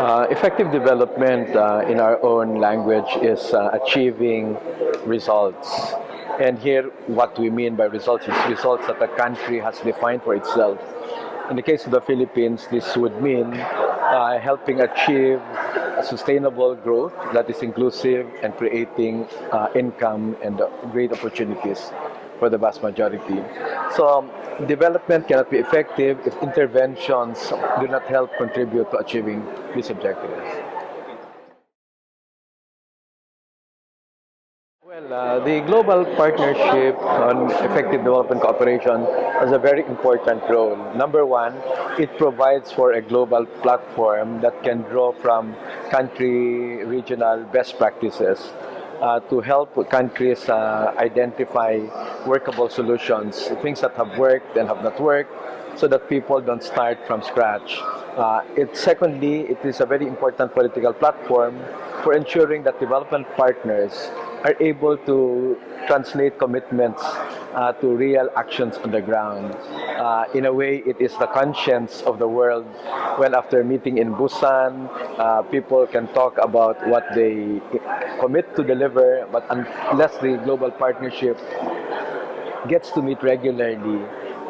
Effective development in our own language is achieving results. And here, what we mean by results is results that the country has defined for itself. In the case of the Philippines, this would mean helping achieve sustainable growth that is inclusive and creating income and great opportunities for the vast majority. So development cannot be effective if interventions do not help contribute to achieving these objectives. Well, the global partnership on effective development cooperation has a very important role. Number one, it provides for a global platform that can draw from country regional best practices to help countries identify workable solutions, things that have worked and have not worked, so that people don't start from scratch. Secondly, it is a very important political platform for ensuring that development partners are able to translate commitments to real actions on the ground. In a way, it is the conscience of the world when after meeting in Busan, people can talk about what they commit to deliver, but unless the global partnership gets to meet regularly,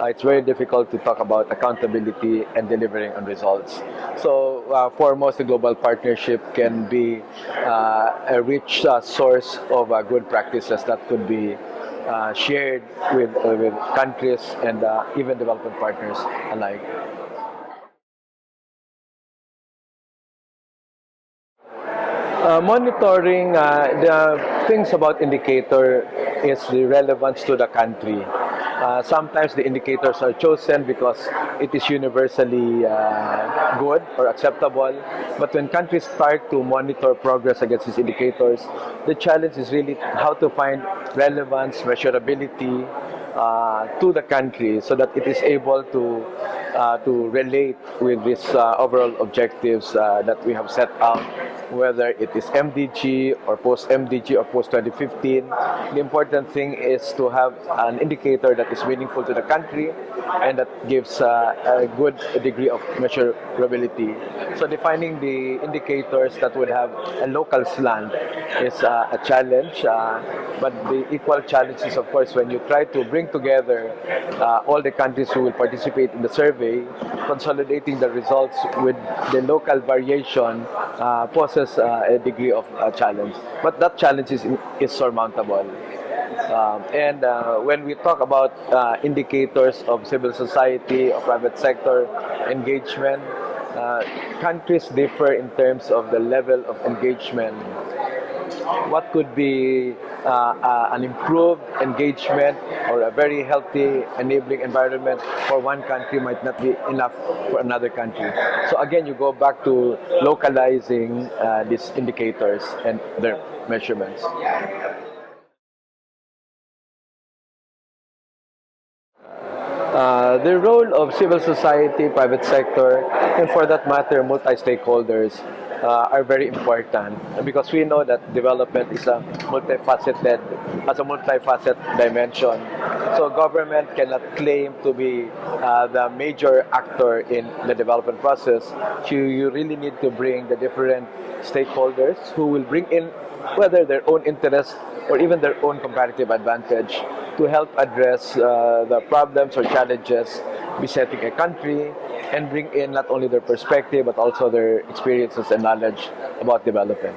it's very difficult to talk about accountability and delivering on results. So foremost, the global partnership can be a rich source of good practices that could be shared with countries and even development partners alike. Monitoring the things about indicator is the relevance to the country. Sometimes the indicators are chosen because it is universally good or acceptable. But when countries start to monitor progress against these indicators, the challenge is really how to find relevance, measurability to the country so that it is able to relate with these overall objectives that we have set out, whether it is MDG or post-MDG or post-2015. The important thing is to have an indicator that is meaningful to the country and that gives a good degree of measurability. So defining the indicators that would have a local slant is a challenge, but the equal challenge is, of course, when you try to bring together all the countries who will participate in the survey, consolidating the results with the local variation poses a degree of challenge. But that challenge is surmountable. And when we talk about indicators of civil society or private sector engagement, countries differ in terms of the level of engagement. What could be an improved engagement or a very healthy enabling environment for one country might not be enough for another country. So again, you go back to localizing these indicators and their measurements. The role of civil society, private sector, and for that matter, multi-stakeholders are very important because we know that development is a multifaceted dimension. So government cannot claim to be the major actor in the development process. So you really need to bring the different stakeholders who will bring in whether their own interest or even their own comparative advantage to help address the problems or challenges besetting a country and bring in not only their perspective but also their experiences and knowledge about development.